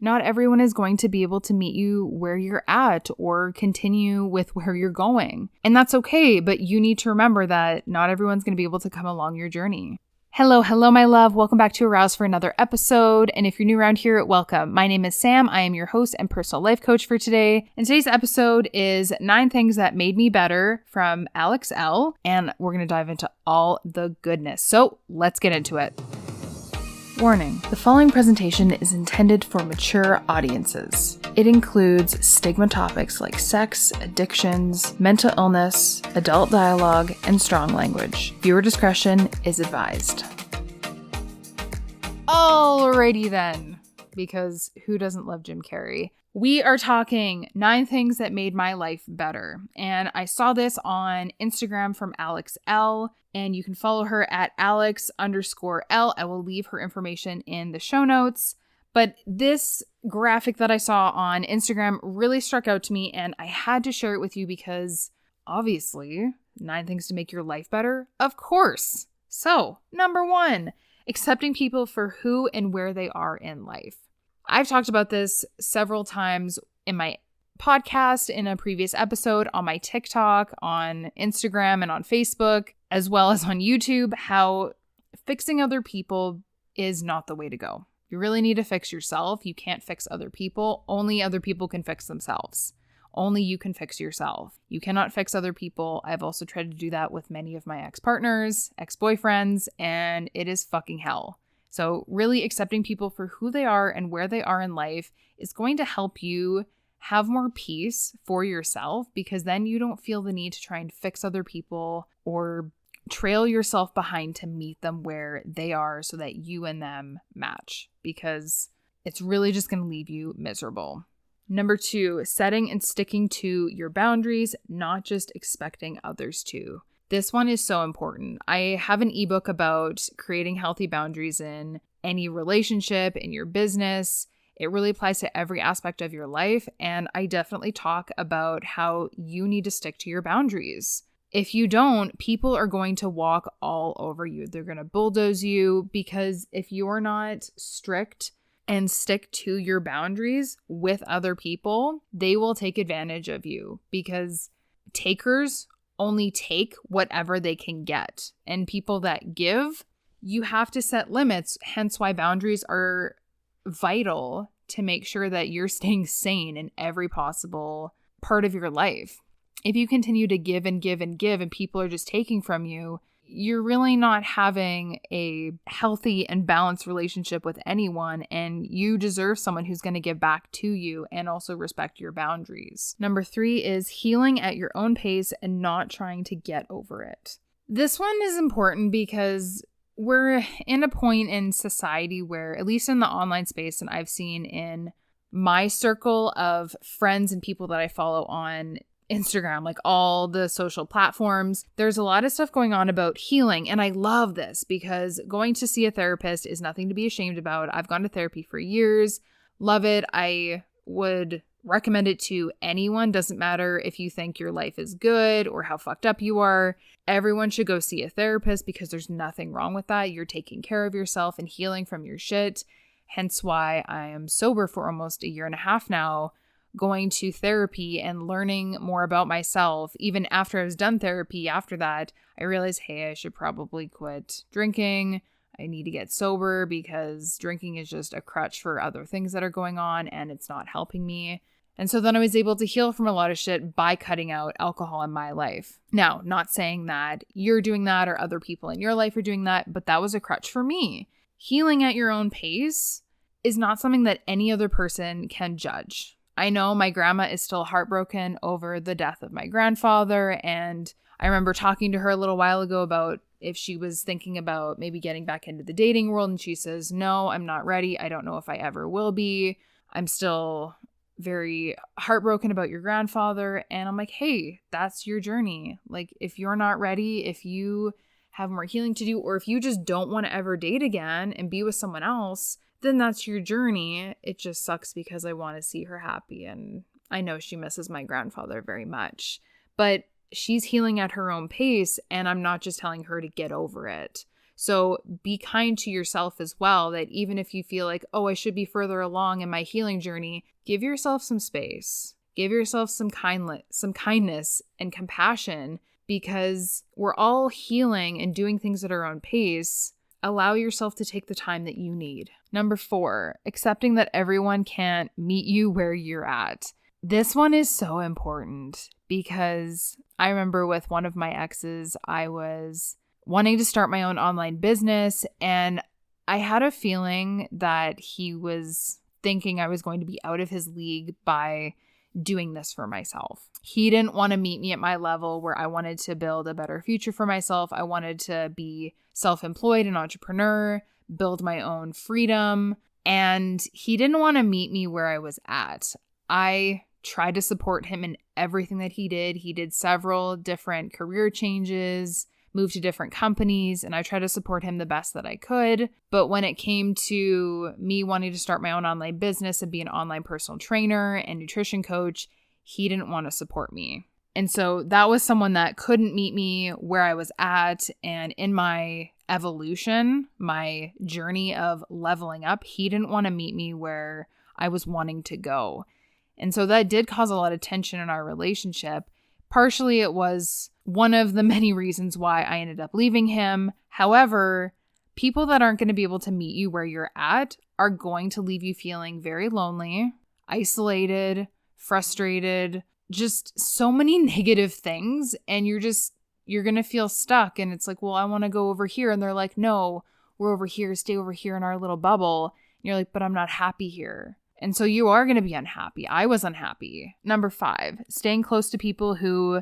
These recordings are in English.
Not everyone is going to be able to meet you where you're at or continue with where you're going. And that's okay, but you need to remember that not everyone's going to be able to come along your journey. Hello, my love. Welcome back to Arouse for another episode. And if you're new around here, welcome. My name is Sam. I am your host and personal life coach for today. And today's episode is 9 Things That Made Me Better from Alex Elle. And we're going to dive into all the goodness. So let's get into it. Warning, the following presentation is intended for mature audiences. It includes stigma topics like sex, addictions, mental illness, adult dialogue, and strong language. Viewer discretion is advised. Alrighty then, because who doesn't love Jim Carrey? We are talking 9 things that made my life better. And I saw this on Instagram from Alex Elle. And you can follow her at Alex_Elle. I will leave her information in the show notes. But this graphic that I saw on Instagram really struck out to me, and I had to share it with you because obviously 9 things to make your life better, of course. So, number 1, accepting people for who and where they are in life. I've talked about this several times in my podcast, in a previous episode, on my TikTok, on Instagram, and on Facebook, as well as on YouTube, how fixing other people is not the way to go. You really need to fix yourself. You can't fix other people. Only other people can fix themselves. Only you can fix yourself. You cannot fix other people. I've also tried to do that with many of my ex-partners, ex-boyfriends, and it is fucking hell. So really accepting people for who they are and where they are in life is going to help you have more peace for yourself, because then you don't feel the need to try and fix other people or trail yourself behind to meet them where they are so that you and them match, because it's really just going to leave you miserable. Number 2, setting and sticking to your boundaries, not just expecting others to. This one is so important. I have an ebook about creating healthy boundaries in any relationship, in your business. It really applies to every aspect of your life, and I definitely talk about how you need to stick to your boundaries. If you don't, people are going to walk all over you. They're going to bulldoze you, because if you're not strict and stick to your boundaries with other people, they will take advantage of you, because takers only take whatever they can get. And people that give, you have to set limits, hence why boundaries are vital to make sure that you're staying sane in every possible part of your life. If you continue to give and give and give and people are just taking from you, you're really not having a healthy and balanced relationship with anyone, and you deserve someone who's going to give back to you and also respect your boundaries. Number 3 is healing at your own pace and not trying to get over it. This one is important because we're in a point in society where, at least in the online space, and I've seen in my circle of friends and people that I follow on Instagram, like all the social platforms, there's a lot of stuff going on about healing. And I love this because going to see a therapist is nothing to be ashamed about. I've gone to therapy for years. Love it. I would recommend it to anyone. Doesn't matter if you think your life is good or how fucked up you are. Everyone should go see a therapist because there's nothing wrong with that. You're taking care of yourself and healing from your shit. Hence why I am sober for almost a year and a half now, going to therapy and learning more about myself. Even after I was done therapy, after that, I realized, hey, I should probably quit drinking. I need to get sober because drinking is just a crutch for other things that are going on and it's not helping me. And so then I was able to heal from a lot of shit by cutting out alcohol in my life. Now, not saying that you're doing that or other people in your life are doing that, but that was a crutch for me. Healing at your own pace is not something that any other person can judge. I know my grandma is still heartbroken over the death of my grandfather, and I remember talking to her a little while ago about if she was thinking about maybe getting back into the dating world, and she says, no, I'm not ready. I don't know if I ever will be. I'm still very heartbroken about your grandfather. And I'm like, hey, that's your journey. Like, if you're not ready, if you have more healing to do, or if you just don't want to ever date again and be with someone else, then that's your journey. It just sucks because I want to see her happy. And I know she misses my grandfather very much, but she's healing at her own pace. And I'm not just telling her to get over it. So be kind to yourself as well, that even if you feel like, oh, I should be further along in my healing journey, give yourself some space. Give yourself some kindness and compassion, because we're all healing and doing things at our own pace. Allow yourself to take the time that you need. Number 4, accepting that everyone can't meet you where you're at. This one is so important because I remember with one of my exes, I was wanting to start my own online business, and I had a feeling that he was thinking I was going to be out of his league by doing this for myself. He didn't want to meet me at my level where I wanted to build a better future for myself. I wanted to be self-employed, an entrepreneur, build my own freedom, and he didn't want to meet me where I was at. I tried to support him in everything that he did. He did several different career changes, moved to different companies, and I tried to support him the best that I could. But when it came to me wanting to start my own online business and be an online personal trainer and nutrition coach, he didn't want to support me. And so that was someone that couldn't meet me where I was at. And in my evolution, my journey of leveling up, he didn't want to meet me where I was wanting to go. And so that did cause a lot of tension in our relationship. Partially, it was one of the many reasons why I ended up leaving him. However, people that aren't going to be able to meet you where you're at are going to leave you feeling very lonely, isolated, frustrated, just so many negative things. And you're going to feel stuck. And it's like, well, I want to go over here. And they're like, no, we're over here. Stay over here in our little bubble. And you're like, but I'm not happy here. And so you are going to be unhappy. I was unhappy. Number 5, staying close to people who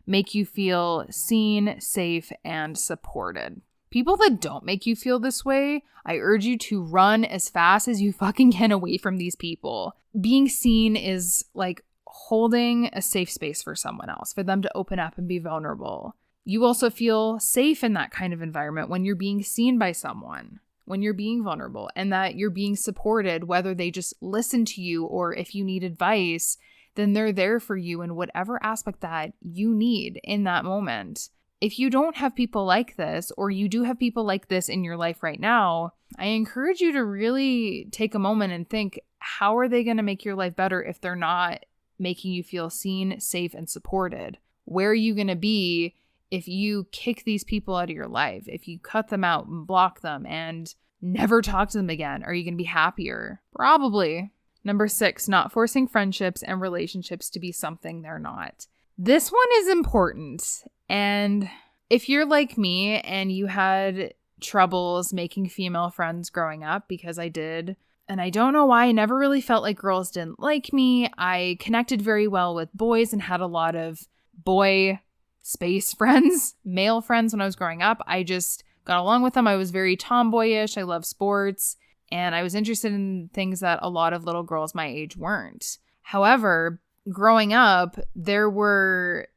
make you feel seen, safe, and supported. People that don't make you feel this way, I urge you to run as fast as you fucking can away from these people. Being seen is like holding a safe space for someone else, for them to open up and be vulnerable. You also feel safe in that kind of environment when you're being seen by someone, when you're being vulnerable, and that you're being supported, whether they just listen to you or if you need advice, then they're there for you in whatever aspect that you need in that moment. If you don't have people like this, or you do have people like this in your life right now, I encourage you to really take a moment and think, how are they going to make your life better if they're not making you feel seen, safe, and supported? Where are you going to be if you kick these people out of your life, if you cut them out and block them and never talk to them again? Are you going to be happier? Probably. Number 6, not forcing friendships and relationships to be something they're not. This one is important. And if you're like me and you had troubles making female friends growing up, because I did, and I don't know why, I never really felt like girls didn't like me. I connected very well with boys and had a lot of boy space friends, male friends when I was growing up. I just got along with them. I was very tomboyish. I love sports, and I was interested in things that a lot of little girls my age weren't. However, growing up, there were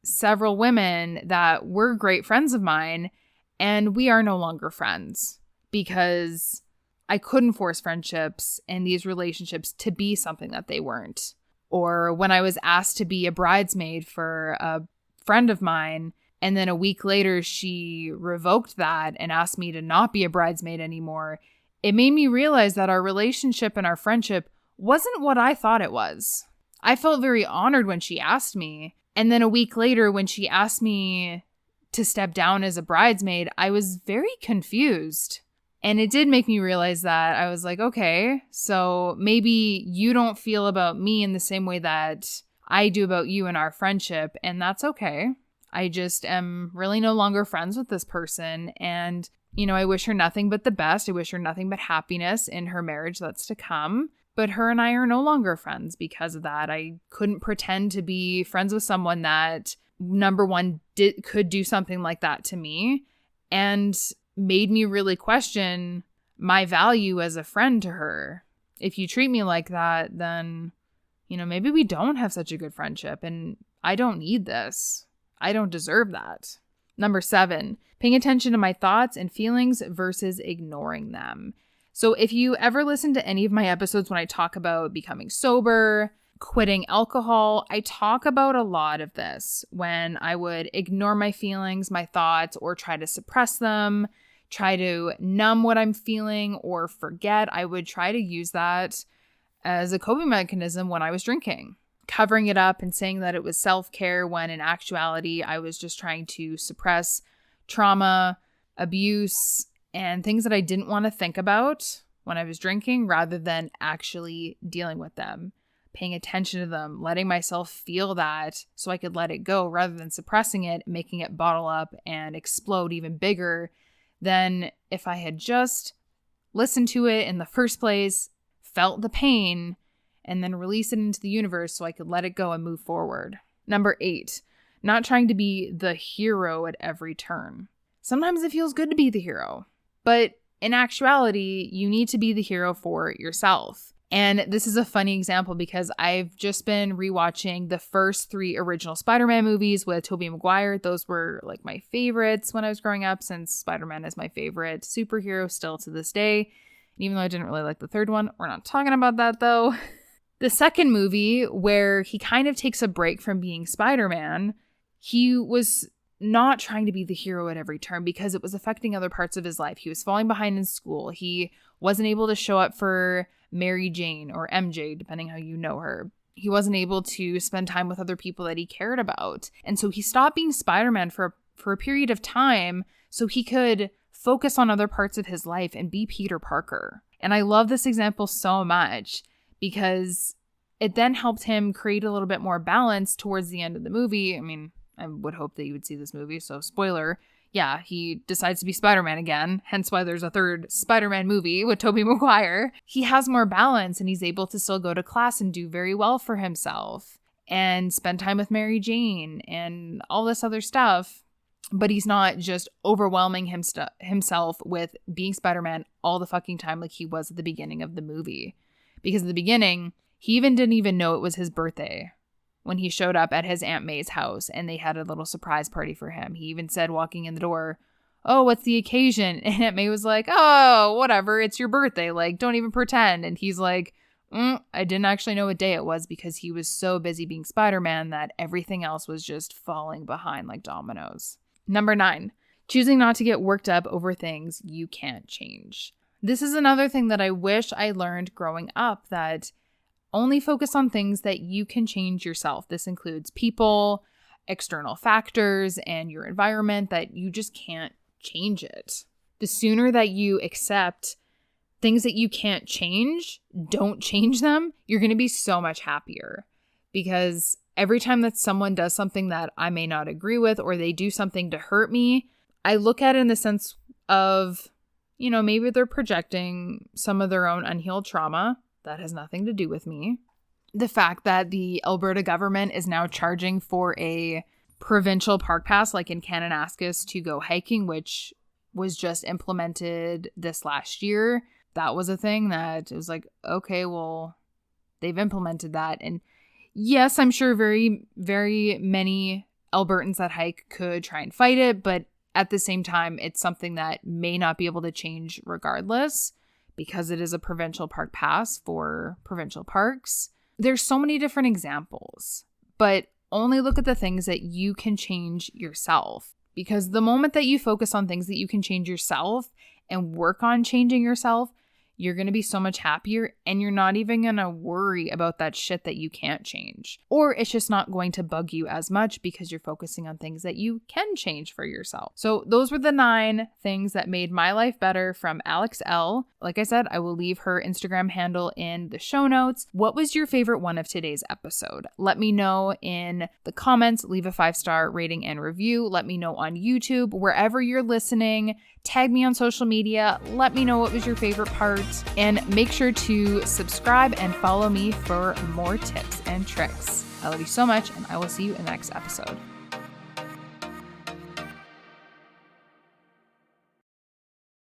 several women that were great friends of mine, and we are no longer friends because I couldn't force friendships and these relationships to be something that they weren't. Or when I was asked to be a bridesmaid for a friend of mine, and then a week later she revoked that and asked me to not be a bridesmaid anymore, it made me realize that our relationship and our friendship wasn't what I thought it was. I felt very honored when she asked me. And then a week later, when she asked me to step down as a bridesmaid, I was very confused. And it did make me realize that I was like, okay, so maybe you don't feel about me in the same way that I do about you in our friendship, and that's okay. I just am really no longer friends with this person. And, you know, I wish her nothing but the best. I wish her nothing but happiness in her marriage that's to come. But her and I are no longer friends because of that. I couldn't pretend to be friends with someone that, number one, could do something like that to me, and made me really question my value as a friend to her. If you treat me like that, then, you know, maybe we don't have such a good friendship, and I don't need this. I don't deserve that. Number 7, paying attention to my thoughts and feelings versus ignoring them. So if you ever listen to any of my episodes when I talk about becoming sober, quitting alcohol, I talk about a lot of this when I would ignore my feelings, my thoughts, or try to suppress them, try to numb what I'm feeling or forget, I would try to use that as a coping mechanism when I was drinking, covering it up and saying that it was self-care when in actuality I was just trying to suppress trauma, abuse, and things that I didn't want to think about when I was drinking rather than actually dealing with them, paying attention to them, letting myself feel that so I could let it go rather than suppressing it, making it bottle up and explode even bigger than if I had just listened to it in the first place, felt the pain, and then release it into the universe so I could let it go and move forward. Number 8, not trying to be the hero at every turn. Sometimes it feels good to be the hero, but in actuality, you need to be the hero for yourself. And this is a funny example because I've just been rewatching the first 3 original Spider-Man movies with Tobey Maguire. Those were like my favorites when I was growing up, since Spider-Man is my favorite superhero still to this day. And even though I didn't really like the third one, we're not talking about that though. The second movie, where he kind of takes a break from being Spider-Man, he was not trying to be the hero at every turn because it was affecting other parts of his life. He was falling behind in school. He wasn't able to show up for Mary Jane or MJ, depending how you know her. He wasn't able to spend time with other people that he cared about. And so he stopped being Spider-Man for a period of time so he could focus on other parts of his life and be Peter Parker. And I love this example so much because it then helped him create a little bit more balance towards the end of the movie. I mean, I would hope that you would see this movie, so spoiler. Yeah, he decides to be Spider-Man again, hence why there's a third Spider-Man movie with Tobey Maguire. He has more balance and he's able to still go to class and do very well for himself and spend time with Mary Jane and all this other stuff. But he's not just overwhelming himself with being Spider-Man all the fucking time like he was at the beginning of the movie. Because at the beginning, he didn't even know it was his birthday when he showed up at his Aunt May's house and they had a little surprise party for him. He even said, walking in the door, "Oh, what's the occasion?" And Aunt May was like, "Oh, whatever, it's your birthday. Like, don't even pretend." And he's like, I didn't actually know what day it was because he was so busy being Spider-Man that everything else was just falling behind like dominoes. Number 9, choosing not to get worked up over things you can't change. This is another thing that I wish I learned growing up, that only focus on things that you can change yourself. This includes people, external factors, and your environment that you just can't change it. The sooner that you accept things that you can't change, don't change them, you're going to be so much happier. Because every time that someone does something that I may not agree with or they do something to hurt me, I look at it in the sense of, maybe they're projecting some of their own unhealed trauma. That has nothing to do with me. The fact that the Alberta government is now charging for a provincial park pass, like in Kananaskis, to go hiking, which was just implemented this last year. That was a thing that it was like, okay, well, they've implemented that. And yes, I'm sure very, very many Albertans that hike could try and fight it, but at the same time, it's something that may not be able to change regardless, because it is a provincial park pass for provincial parks. There's so many different examples, but only look at the things that you can change yourself. Because the moment that you focus on things that you can change yourself and work on changing yourself, you're going to be so much happier and you're not even going to worry about that shit that you can't change. Or it's just not going to bug you as much because you're focusing on things that you can change for yourself. So those were the 9 things that made my life better from Alex Elle. Like I said, I will leave her Instagram handle in the show notes. What was your favorite one of today's episode? Let me know in the comments. Leave a 5-star rating and review. Let me know on YouTube, wherever you're listening. Tag me on social media. Let me know what was your favorite part. And make sure to subscribe and follow me for more tips and tricks. I love you so much, and I will see you in the next episode.